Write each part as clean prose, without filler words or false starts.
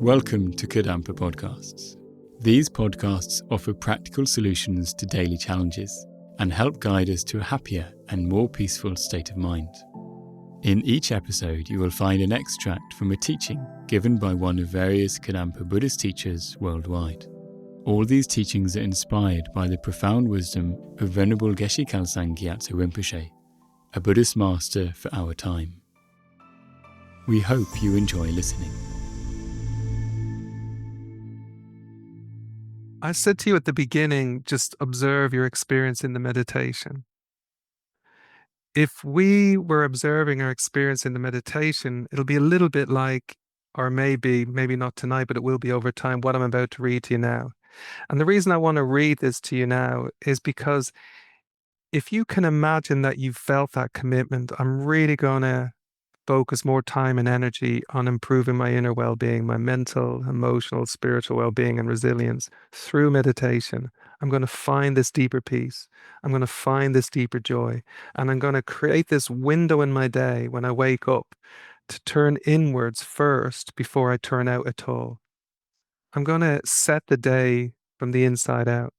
Welcome to Kadampa podcasts. These podcasts offer practical solutions to daily challenges and help guide us to a happier and more peaceful state of mind. In each episode, you will find an extract from a teaching given by one of various Kadampa Buddhist teachers worldwide. All these teachings are inspired by the profound wisdom of Venerable Geshe Khalsang Gyatso Rinpoche, a Buddhist master for our time. We hope you enjoy listening. I said to you at the beginning, just observe your experience in the meditation. If we were observing our experience in the meditation, it'll be a little bit like, or maybe not tonight, but it will be over time, what I'm about to read to you now. And the reason I want to read this to you now is because if you can imagine that you've felt that commitment, I'm really going to focus more time and energy on improving my inner well-being, my mental, emotional, spiritual well-being and resilience through meditation. I'm going to find this deeper peace. I'm going to find this deeper joy. And I'm going to create this window in my day when I wake up to turn inwards first before I turn out at all. I'm going to set the day from the inside out.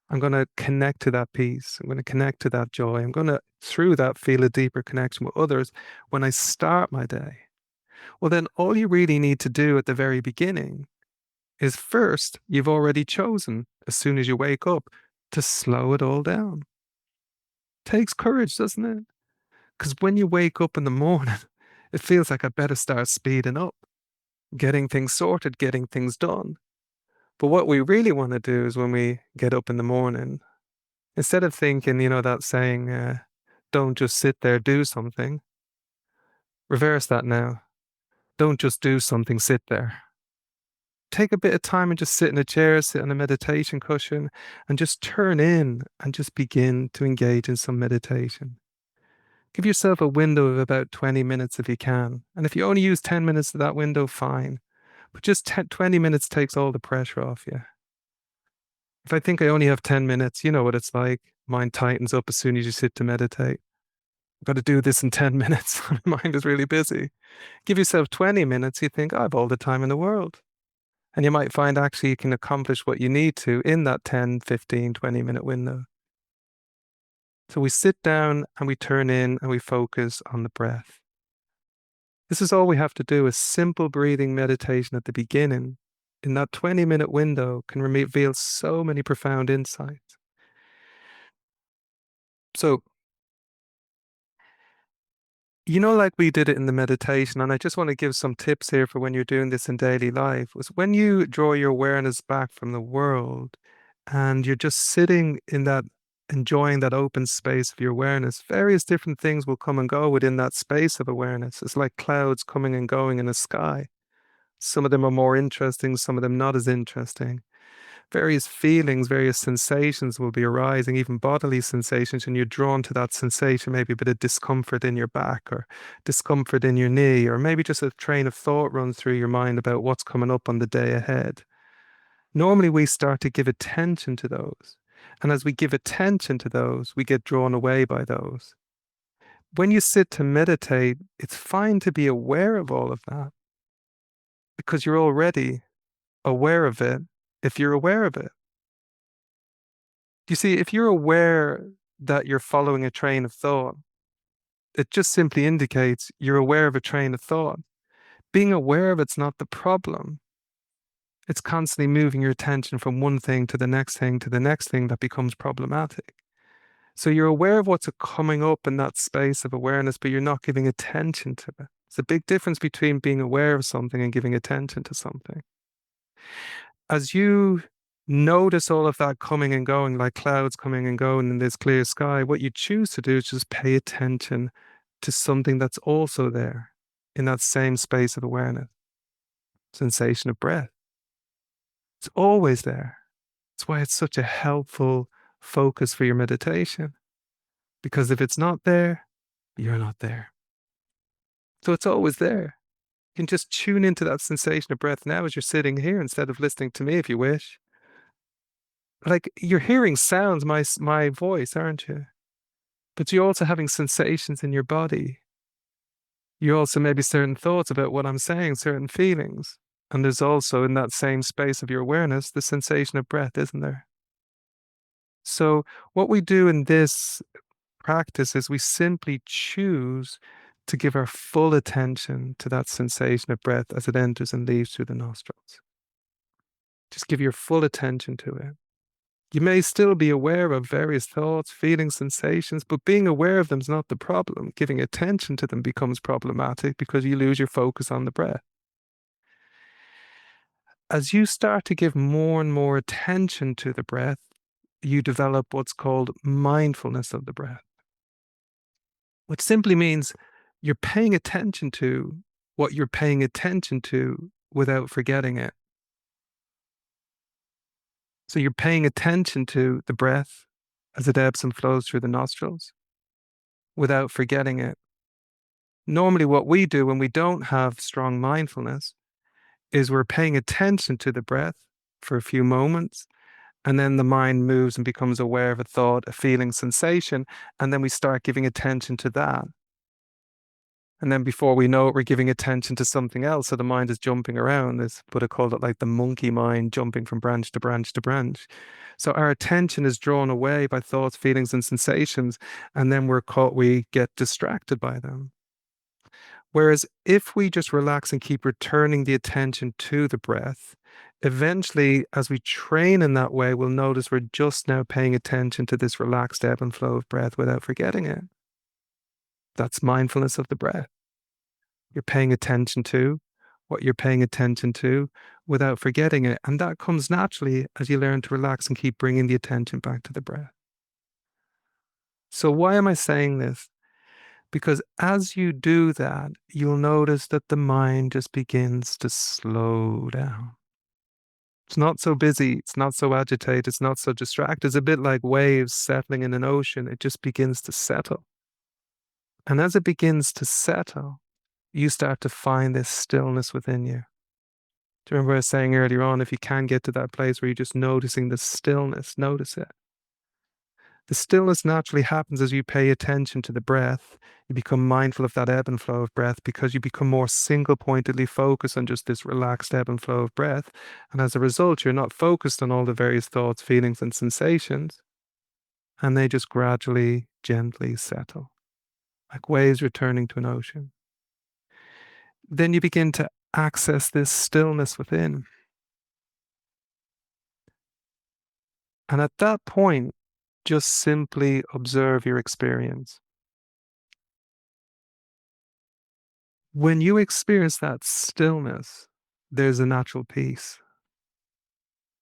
I'm going to connect to that peace. I'm going to connect to that joy. I'm going to, through that, feel a deeper connection with others when I start my day. Well, then all you really need to do at the very beginning is first, you've already chosen, as soon as you wake up, to slow it all down. Takes courage, doesn't it? Because when you wake up in the morning, it feels like I better start speeding up, getting things sorted, getting things done. But what we really want to do is when we get up in the morning, instead of thinking, that saying, don't just sit there, do something. Reverse that now. Don't just do something, sit there. Take a bit of time and just sit in a chair, sit on a meditation cushion, and just turn in and just begin to engage in some meditation. Give yourself a window of about 20 minutes if you can. And if you only use 10 minutes of that window, fine. But just 20 minutes takes all the pressure off you. If I think I only have 10 minutes, you know what it's like. Mind tightens up as soon as you sit to meditate. I've got to do this in 10 minutes. My mind is really busy. Give yourself 20 minutes, you think, I have all the time in the world. And you might find actually you can accomplish what you need to in that 10, 15, 20-minute window. So we sit down and we turn in and we focus on the breath. This is all we have to do, a simple breathing meditation at the beginning. In that 20-minute window can reveal so many profound insights. So, like we did it in the meditation, and I just want to give some tips here for when you're doing this in daily life, was when you draw your awareness back from the world and you're just sitting in that, enjoying that open space of your awareness, various different things will come and go within that space of awareness. It's like clouds coming and going in the sky. Some of them are more interesting, some of them not as interesting. Various feelings, various sensations will be arising, even bodily sensations, and you're drawn to that sensation, maybe a bit of discomfort in your back or discomfort in your knee, or maybe just a train of thought runs through your mind about what's coming up on the day ahead. Normally, we start to give attention to those. And as we give attention to those, we get drawn away by those. When you sit to meditate, it's fine to be aware of all of that because you're already aware of it if you're aware of it. You see, if you're aware that you're following a train of thought, it just simply indicates you're aware of a train of thought. Being aware of it's not the problem. It's constantly moving your attention from one thing to the next thing to the next thing that becomes problematic. So you're aware of what's coming up in that space of awareness, but you're not giving attention to it. It's a big difference between being aware of something and giving attention to something. As you notice all of that coming and going, like clouds coming and going in this clear sky, what you choose to do is just pay attention to something that's also there in that same space of awareness. Sensation of breath. It's always there. That's why it's such a helpful focus for your meditation. Because if it's not there, you're not there. So it's always there. You can just tune into that sensation of breath now as you're sitting here instead of listening to me if you wish. Like you're hearing sounds, my voice, aren't you? But you're also having sensations in your body. You also maybe certain thoughts about what I'm saying, certain feelings. And there's also in that same space of your awareness, the sensation of breath, isn't there? So what we do in this practice is we simply choose to give our full attention to that sensation of breath as it enters and leaves through the nostrils. Just give your full attention to it. You may still be aware of various thoughts, feelings, sensations, but being aware of them is not the problem. Giving attention to them becomes problematic because you lose your focus on the breath. As you start to give more and more attention to the breath, you develop what's called mindfulness of the breath, which simply means you're paying attention to what you're paying attention to without forgetting it. So you're paying attention to the breath as it ebbs and flows through the nostrils without forgetting it. Normally, what we do when we don't have strong mindfulness is we're paying attention to the breath for a few moments, and then the mind moves and becomes aware of a thought, a feeling, sensation, and then we start giving attention to that. And then before we know it, we're giving attention to something else. So the mind is jumping around. This Buddha called it like the monkey mind, jumping from branch to branch to branch. So our attention is drawn away by thoughts, feelings, and sensations, and then we get distracted by them. Whereas if we just relax and keep returning the attention to the breath, eventually, as we train in that way, we'll notice we're just now paying attention to this relaxed ebb and flow of breath without forgetting it. That's mindfulness of the breath. You're paying attention to what you're paying attention to without forgetting it. And that comes naturally as you learn to relax and keep bringing the attention back to the breath. So why am I saying this? Because as you do that, you'll notice that the mind just begins to slow down. It's not so busy, it's not so agitated, it's not so distracted. It's a bit like waves settling in an ocean. It just begins to settle. And as it begins to settle, you start to find this stillness within you. Do you remember I was saying earlier on, if you can get to that place where you're just noticing the stillness, notice it. The stillness naturally happens as you pay attention to the breath. You become mindful of that ebb and flow of breath because you become more single-pointedly focused on just this relaxed ebb and flow of breath. And as a result, you're not focused on all the various thoughts, feelings, and sensations. And they just gradually, gently settle, like waves returning to an ocean. Then you begin to access this stillness within. And at that point, just simply observe your experience. When you experience that stillness, there's a natural peace,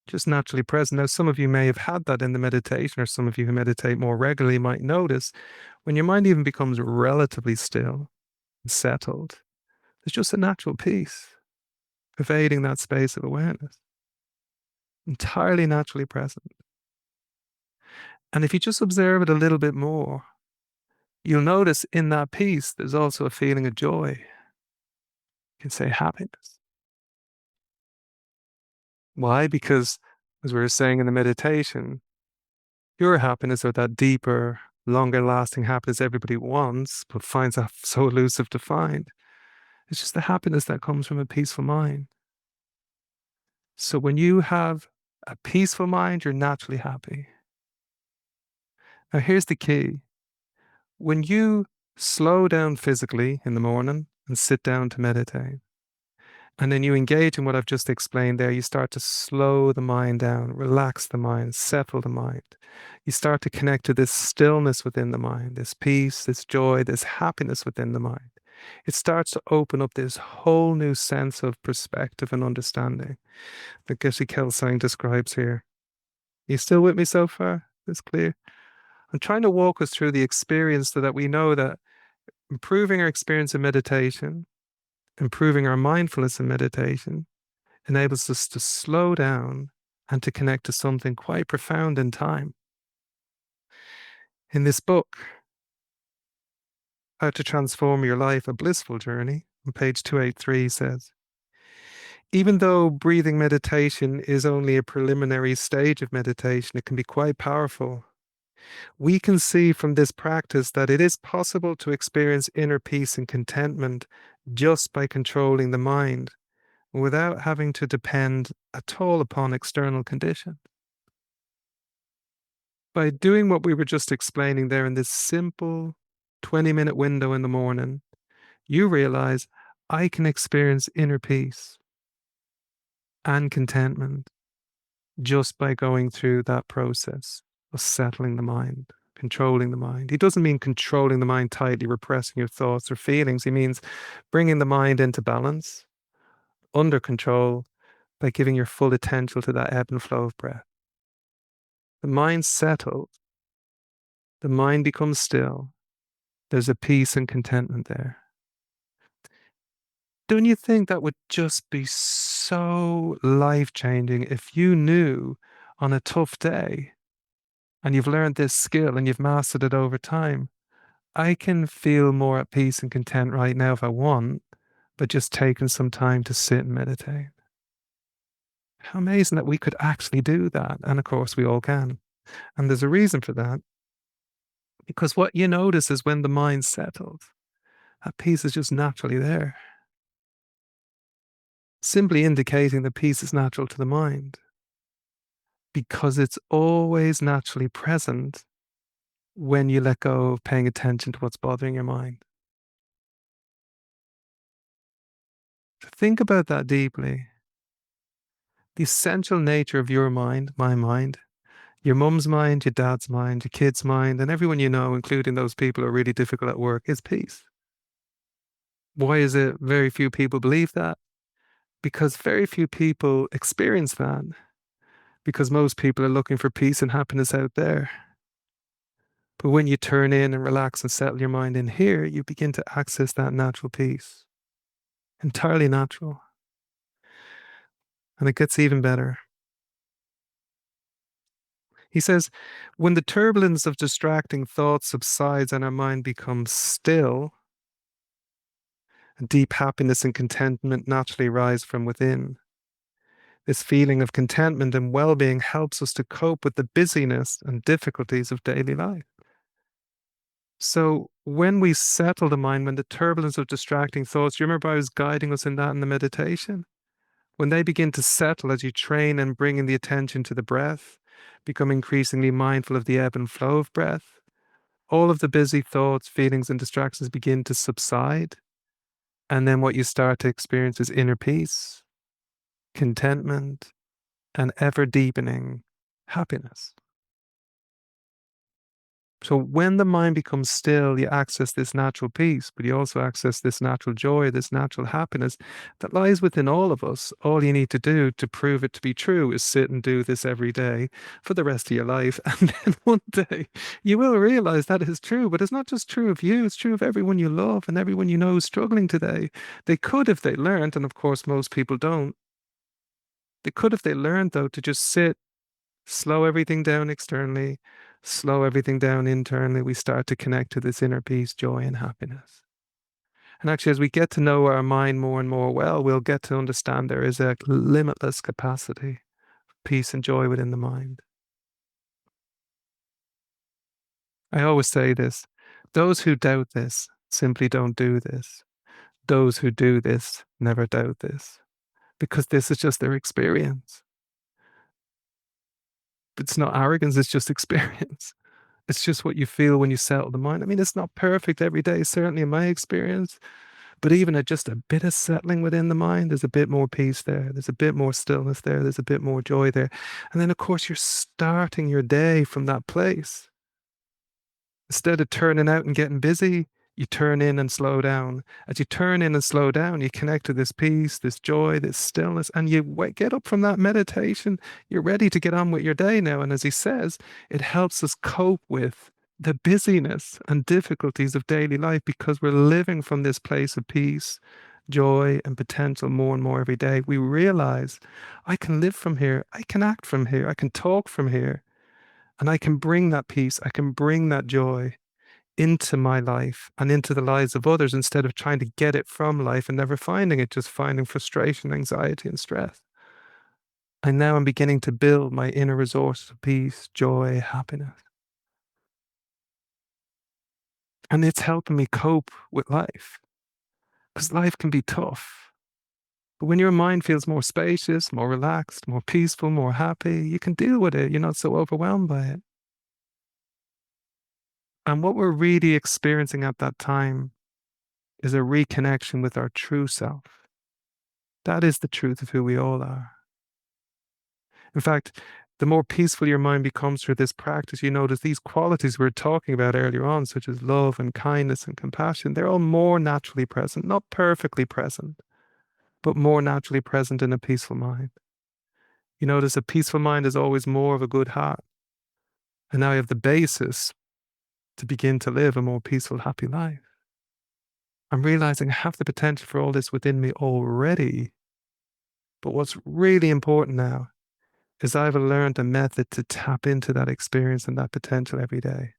just naturally present. Now, some of you may have had that in the meditation, or some of you who meditate more regularly might notice when your mind even becomes relatively still and settled, there's just a natural peace pervading that space of awareness, entirely naturally present. And if you just observe it a little bit more, you'll notice in that peace, there's also a feeling of joy. You can say happiness. Why? Because, as we were saying in the meditation, your happiness, or that deeper, longer lasting happiness everybody wants, but finds that so elusive to find, it's just the happiness that comes from a peaceful mind. So when you have a peaceful mind, you're naturally happy. Now, here's the key. When you slow down physically in the morning and sit down to meditate, and then you engage in what I've just explained there, you start to slow the mind down, relax the mind, settle the mind. You start to connect to this stillness within the mind, this peace, this joy, this happiness within the mind. It starts to open up this whole new sense of perspective and understanding that Geshe Kelsang describes here. You still with me so far? It's clear. I'm trying to walk us through the experience so that we know that improving our experience in meditation, improving our mindfulness in meditation, enables us to slow down and to connect to something quite profound in time. In this book, How to Transform Your Life, A Blissful Journey, on page 283 says, even though breathing meditation is only a preliminary stage of meditation, it can be quite powerful. We can see from this practice that it is possible to experience inner peace and contentment just by controlling the mind, without having to depend at all upon external conditions. By doing what we were just explaining there in this simple 20-minute window in the morning, you realize I can experience inner peace and contentment just by going through that process of settling the mind, controlling the mind. He doesn't mean controlling the mind tightly, repressing your thoughts or feelings. He means bringing the mind into balance, under control, by giving your full attention to that ebb and flow of breath. The mind settles, the mind becomes still. There's a peace and contentment there. Don't you think that would just be so life changing if you knew on a tough day and you've learned this skill and you've mastered it over time? I can feel more at peace and content right now if I want, but just taking some time to sit and meditate. How amazing that we could actually do that. And of course, we all can. And there's a reason for that. Because what you notice is when the mind settles, that peace is just naturally there, simply indicating that peace is natural to the mind, because it's always naturally present when you let go of paying attention to what's bothering your mind. Think about that deeply. The essential nature of your mind, my mind, your mum's mind, your dad's mind, your kid's mind, and everyone you know, including those people who are really difficult at work, is peace. Why is it very few people believe that? Because very few people experience that, because most people are looking for peace and happiness out there. But when you turn in and relax and settle your mind in here, you begin to access that natural peace. Entirely natural. And it gets even better. He says, when the turbulence of distracting thoughts subsides and our mind becomes still, deep happiness and contentment naturally rise from within. This feeling of contentment and well being helps us to cope with the busyness and difficulties of daily life. So, when we settle the mind, when the turbulence of distracting thoughts, you remember I was guiding us in that in the meditation? When they begin to settle as you train and bringing the attention to the breath, become increasingly mindful of the ebb and flow of breath, all of the busy thoughts, feelings, and distractions begin to subside. And then what you start to experience is inner peace, contentment, and ever deepening happiness. So when the mind becomes still, you access this natural peace, but you also access this natural joy, this natural happiness that lies within all of us. All you need to do to prove it to be true is sit and do this every day for the rest of your life. And then one day you will realize that is true, but it's not just true of you, it's true of everyone you love and everyone you know is struggling today. They could if they learned, and of course most people don't. They could if they learned, though, to just sit, slow everything down externally, slow everything down internally. We start to connect to this inner peace, joy, and happiness. And actually, as we get to know our mind more and more well, we'll get to understand there is a limitless capacity for peace and joy within the mind. I always say this: those who doubt this simply don't do this. Those who do this never doubt this, because this is just their experience. It's not arrogance, it's just experience. It's just what you feel when you settle the mind. I mean, it's not perfect every day, certainly in my experience, but even at just a bit of settling within the mind, there's a bit more peace there. There's a bit more stillness there. There's a bit more joy there. And then, of course, you're starting your day from that place. Instead of turning out and getting busy, you turn in and slow down. As you turn in and slow down, you connect to this peace, this joy, this stillness, and you get up from that meditation. You're ready to get on with your day now. And as he says, it helps us cope with the busyness and difficulties of daily life because we're living from this place of peace, joy, and potential more and more every day. We realize I can live from here, I can act from here, I can talk from here. And I can bring that peace, I can bring that joy into my life and into the lives of others instead of trying to get it from life and never finding it, just finding frustration, anxiety, and stress. And now I'm beginning to build my inner resources of peace, joy, happiness. And it's helping me cope with life because life can be tough. But when your mind feels more spacious, more relaxed, more peaceful, more happy, you can deal with it. You're not so overwhelmed by it. And what we're really experiencing at that time is a reconnection with our true self. That is the truth of who we all are. In fact, the more peaceful your mind becomes through this practice, you notice these qualities we were talking about earlier on, such as love and kindness and compassion, they're all more naturally present, not perfectly present, but more naturally present in a peaceful mind. You notice a peaceful mind is always more of a good heart. And now you have the basis to begin to live a more peaceful, happy life. I'm realizing I have the potential for all this within me already. But what's really important now is I've learned a method to tap into that experience and that potential every day.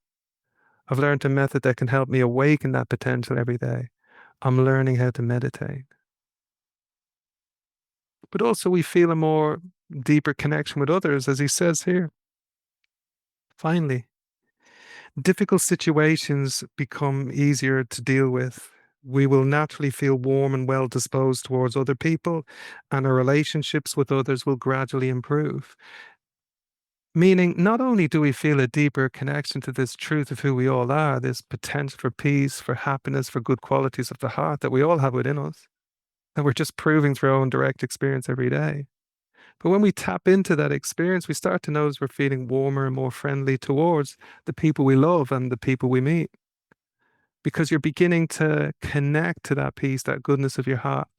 I've learned a method that can help me awaken that potential every day. I'm learning how to meditate. But also we feel a more deeper connection with others, as he says here. Finally, difficult situations become easier to deal with. We will naturally feel warm and well disposed towards other people, and our relationships with others will gradually improve. Meaning, not only do we feel a deeper connection to this truth of who we all are, this potential for peace, for happiness, for good qualities of the heart that we all have within us, and we're just proving through our own direct experience every day. But when we tap into that experience, we start to notice we're feeling warmer and more friendly towards the people we love and the people we meet. Because you're beginning to connect to that peace, that goodness of your heart.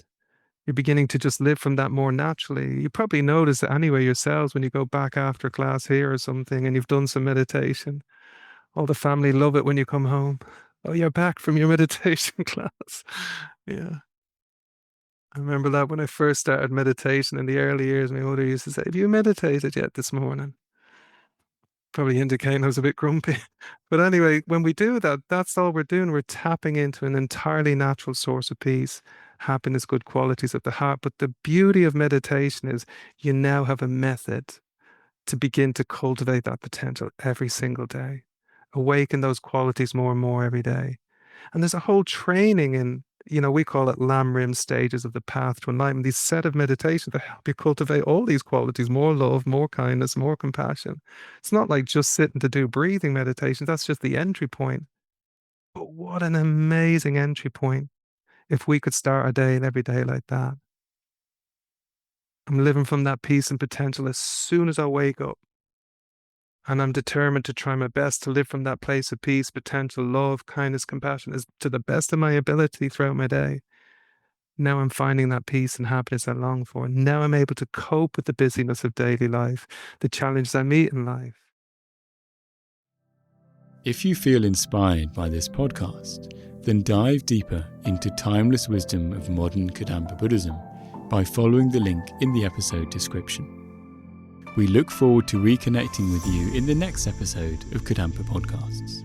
You're beginning to just live from that more naturally. You probably notice it anyway yourselves when you go back after class here or something and you've done some meditation. All the family love it when you come home. Oh, you're back from your meditation class. Yeah. I remember that when I first started meditation in the early years, my mother used to say, "Have you meditated yet this morning?" Probably indicating I was a bit grumpy. But anyway, when we do that, that's all we're doing. We're tapping into an entirely natural source of peace, happiness, good qualities of the heart. But the beauty of meditation is you now have a method to begin to cultivate that potential every single day. Awaken those qualities more and more every day. And there's a whole training in, we call it Lamrim stages of the path to enlightenment, these set of meditations that help you cultivate all these qualities, more love, more kindness, more compassion. It's not like just sitting to do breathing meditation. That's just the entry point. But what an amazing entry point if we could start a day and every day like that. I'm living from that peace and potential as soon as I wake up. And I'm determined to try my best to live from that place of peace, potential, love, kindness, compassion, as to the best of my ability throughout my day. Now I'm finding that peace and happiness I long for. Now I'm able to cope with the busyness of daily life, the challenges I meet in life. If you feel inspired by this podcast, then dive deeper into timeless wisdom of modern Kadampa Buddhism by following the link in the episode description. We look forward to reconnecting with you in the next episode of Kadampa Podcasts.